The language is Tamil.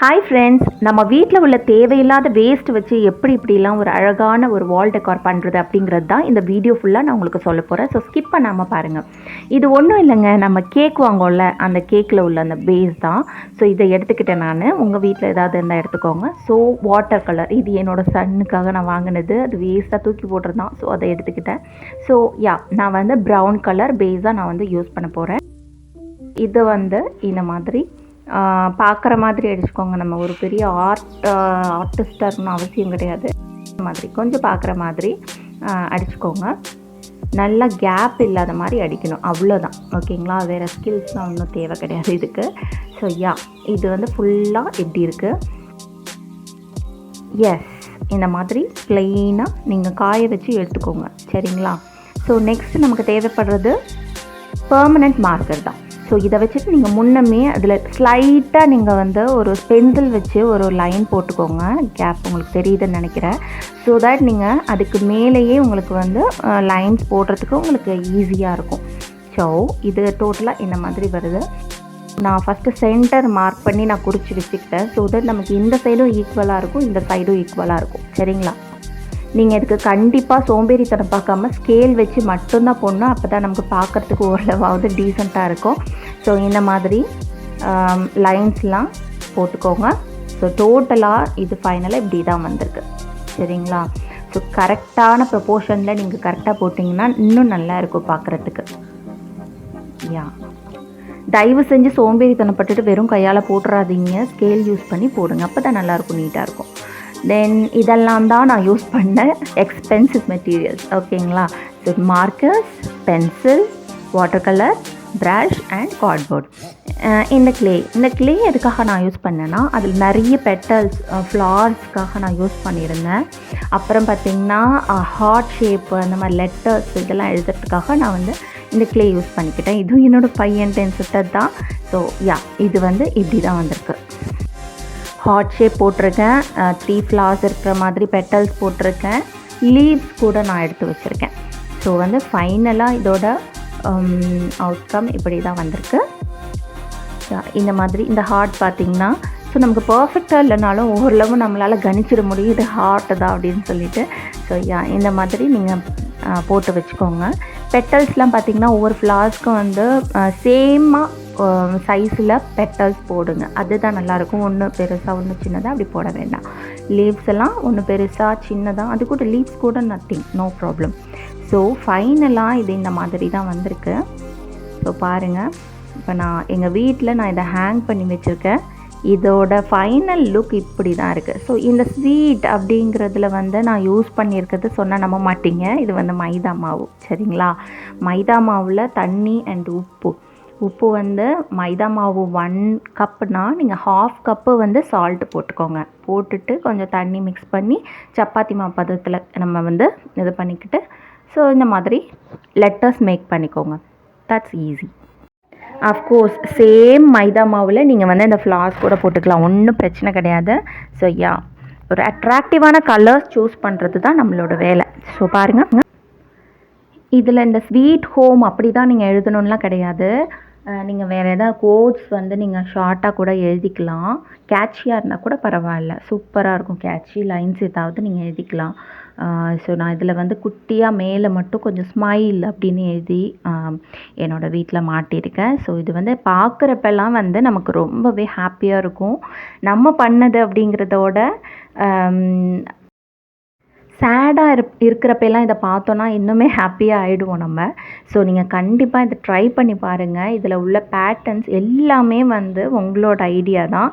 ஹாய் ஃப்ரெண்ட்ஸ், நம்ம வீட்டில் உள்ள தேவையில்லாத வேஸ்ட் வச்சு எப்படி இப்படிலாம் ஒரு அழகான ஒரு வால் டெக்கார் பண்ணுறது அப்படிங்கிறது தான் இந்த வீடியோ ஃபுல்லாக நான் உங்களுக்கு சொல்ல போகிறேன். ஸோ ஸ்கிப் பண்ணாமல் பாருங்கள். இது ஒன்றும் இல்லைங்க, நம்ம கேக் வாங்கோம்ல, அந்த கேக்கில் உள்ள அந்த பேஸ் தான். ஸோ இதை எடுத்துக்கிட்டேன் நான். உங்கள் வீட்டில் ஏதாவது இருந்தால் எடுத்துக்கோங்க. ஸோ வாட்டர் கலர், இது என்னோடய சன்னுக்காக நான் வாங்கினது. அது வேஸ்ட்டாக தூக்கி போட்டிருந்தான். ஸோ அதை எடுத்துக்கிட்டேன். ஸோ நான் வந்து ப்ரௌன் கலர் பேஸாக நான் வந்து யூஸ் பண்ண போகிறேன். இது வந்து இந்த மாதிரி பார்க்குற மாதிரி அடிச்சுக்கோங்க. நம்ம ஒரு பெரிய ஆர்டிஸ்டாக இருக்கணும்னு அவசியம் கிடையாது. இந்த மாதிரி கொஞ்சம் பார்க்குற மாதிரி அடிச்சுக்கோங்க. நல்லா கேப் இல்லாத மாதிரி அடிக்கணும், அவ்வளோதான். ஓகேங்களா? வேறு ஸ்கில்ஸ்லாம் ஒன்றும் தேவை கிடையாது இதுக்கு. ஸோ இது வந்து ஃபுல்லாக எப்படி இருக்குது. எஸ், இந்த மாதிரி ப்ளெயினாக நீங்கள் காய வச்சு எடுத்துக்கோங்க. சரிங்களா? ஸோ நெக்ஸ்ட் நமக்கு தேவைப்படுறது பெர்மனண்ட் மார்க்கர் தான். ஸோ இதை வச்சுட்டு நீங்கள் முன்னமே அதில் ஸ்லைட்டாக நீங்கள் வந்து ஒரு பென்சில் வச்சு ஒரு லைன் போட்டுக்கோங்க. கேப் உங்களுக்கு தெரியுதுன்னு நினைக்கிறேன். ஸோ தட் நீங்கள் அதுக்கு மேலேயே உங்களுக்கு வந்து லைன்ஸ் போடுறதுக்கு உங்களுக்கு ஈஸியாக இருக்கும். ஸோ இது டோட்டலாக இந்த மாதிரி வருது. நான் ஃபஸ்ட்டு சென்டர் மார்க் பண்ணி நான் குறித்து வச்சுக்கிட்டேன். ஸோ தட் நமக்கு இந்த சைடும் ஈக்குவலாக இருக்கும், இந்த சைடும் ஈக்குவலாக இருக்கும். சரிங்களா? நீங்கள் இதுக்கு கண்டிப்பாக சோம்பேறித்தனம் பார்க்காம ஸ்கேல் வச்சு மட்டும்தான் போடணும். அப்போ தான் நமக்கு பார்க்குறதுக்கு ஓரளவாவது டீசெண்டாக இருக்கும். ஸோ இந்த மாதிரி லைன்ஸ்லாம் போட்டுக்கோங்க. ஸோ டோட்டலாக இது ஃபைனலாக இப்படி தான் வந்திருக்கு. சரிங்களா? ஸோ கரெக்டான ப்ரொப்போர்ஷனில் நீங்கள் கரெக்டாக போட்டிங்கன்னா இன்னும் நல்லா இருக்கும் பார்க்குறதுக்கு. தயவு செஞ்சு சோம்பேறித்தனப்பட்டுட்டு வெறும் கையால் போட்டுறாதீங்க. ஸ்கேல் யூஸ் பண்ணி போடுங்க. அப்போ தான் நல்லாயிருக்கும், நீட்டாக இருக்கும். தென் இதெல்லாம் தான் நான் யூஸ் பண்ண எக்ஸ்பென்சிவ் மெட்டீரியல்ஸ். ஓகேங்களா? So markers, pencil, water colour, brush and cardboard. இந்த கிளே எதுக்காக நான் யூஸ் பண்ணேன்னா, அதில் நிறைய பெட்டல்ஸ், ஃப்ளார்ஸ்க்காக நான் யூஸ் பண்ணியிருந்தேன். அப்புறம் பார்த்திங்கன்னா ஹார்ட் ஷேப்பு, அந்த மாதிரி லெட்டர்ஸ் இதெல்லாம் எழுதுறதுக்காக நான் வந்து இந்த கிளே யூஸ் பண்ணிக்கிட்டேன். இதுவும் என்னோடய பையன் டென்சிட்டட் தான். ஸோ இது வந்து இப்படி தான் வந்திருக்கு. ஹார்ட் ஷேப் போட்டிருக்கேன், 3 ஃப்ளார்ஸ் இருக்கிற மாதிரி பெட்டல்ஸ் போட்டிருக்கேன், லீவ்ஸ் கூட நான் எடுத்து வச்சுருக்கேன். ஸோ வந்து ஃபைனலாக இதோட அவுட்கம் இப்படி தான் வந்திருக்கு. இந்த மாதிரி இந்த ஹார்ட் பார்த்திங்கன்னா, ஸோ நமக்கு பர்ஃபெக்டாக இல்லைனாலும் ஓரளவு நம்மளால் கணிச்சிட முடியும் இது ஹார்ட்டு தான் அப்படின்னு சொல்லிட்டு. ஸோ இந்த மாதிரி நீங்கள் போட்டு வச்சுக்கோங்க. பெட்டல்ஸ்லாம் பார்த்திங்கன்னா ஒவ்வொரு ஃப்ளார்ஸ்க்கும் வந்து சேமாக சைஸில் பெட்டல்ஸ் போடுங்க. அதுதான் நல்லாயிருக்கும். ஒன்று பெருசாக ஒன்று சின்னதாக அப்படி போட வேண்டாம். லீவ்ஸ் எல்லாம் ஒன்று பெருசாக சின்னதாக, அது கூட லீவ்ஸ் கூட நத்திங், நோ ப்ராப்ளம். ஸோ ஃபைனலாக இது இந்த மாதிரி தான் வந்திருக்கு. ஸோ பாருங்கள், இப்போ நான் எங்கள் வீட்டில் நான் இதை ஹேங் பண்ணி வச்சுருக்கேன். இதோட ஃபைனல் லுக் இப்படி தான் இருக்குது. ஸோ இந்த ஸ்வீட் அப்படிங்கிறதுல வந்து நான் யூஸ் பண்ணியிருக்கிறது சொன்னால் நம்ப மாட்டீங்க, இது வந்து மைதா மாவு. சரிங்களா? மைதா மாவில் தண்ணி அண்ட் உப்பு வந்து மைதா மாவு 1 கப்புனா நீங்கள் 1/2 கப்பு வந்து சால்ட்டு போட்டுக்கோங்க. போட்டுட்டு கொஞ்சம் தண்ணி மிக்ஸ் பண்ணி சப்பாத்தி மாவு பதத்தில் நம்ம வந்து இது பண்ணிக்கிட்டு, ஸோ இந்த மாதிரி லெட்டர்ஸ் மேக் பண்ணிக்கோங்க. That's easy. அஃப்கோர்ஸ் சேம் மைதா மாவில் நீங்கள் வந்து இந்த ஃப்ளார்ஸ் கூட போட்டுக்கலாம், ஒன்றும் பிரச்சனை கிடையாது. ஸோ ஒரு அட்ராக்டிவான கலர்ஸ் சூஸ் பண்ணுறது தான் நம்மளோட வேலை. ஸோ பாருங்கள், இதில் இந்த ஸ்வீட் ஹோம் அப்படி தான் நீங்கள் எழுதணும்லாம் கிடையாது. நீங்கள் வேறு எதாவது கோட்ஸ் வந்து நீங்கள் ஷார்ட்டாக கூட எழுதிக்கலாம். கேட்சியாக இருந்தால் கூட பரவாயில்ல, சூப்பராக இருக்கும். கேட்சி லைன்ஸ் ஏதாவது நீங்கள் எழுதிக்கலாம். ஸோ நான் இதில் வந்து குட்டியாக மேலே மட்டும் கொஞ்சம் ஸ்மைல் அப்படின்னு எழுதி என்னோடய வீட்டில் மாட்டியிருக்கேன். ஸோ இது வந்து பார்க்குறப்பெல்லாம் வந்து நமக்கு ரொம்பவே ஹாப்பியாக இருக்கும். நம்ம பண்ணது அப்படிங்கிறதோட சேடாக இருக்கிறப்பெல்லாம் இதை பார்த்தோன்னா இன்னுமே ஹாப்பியாக ஆகிடுவோம் நம்ம. ஸோ நீங்கள் கண்டிப்பாக இதை ட்ரை பண்ணி பாருங்கள். இதில் உள்ள பேட்டர்ன்ஸ் எல்லாமே வந்து உங்களோட ஐடியா தான்.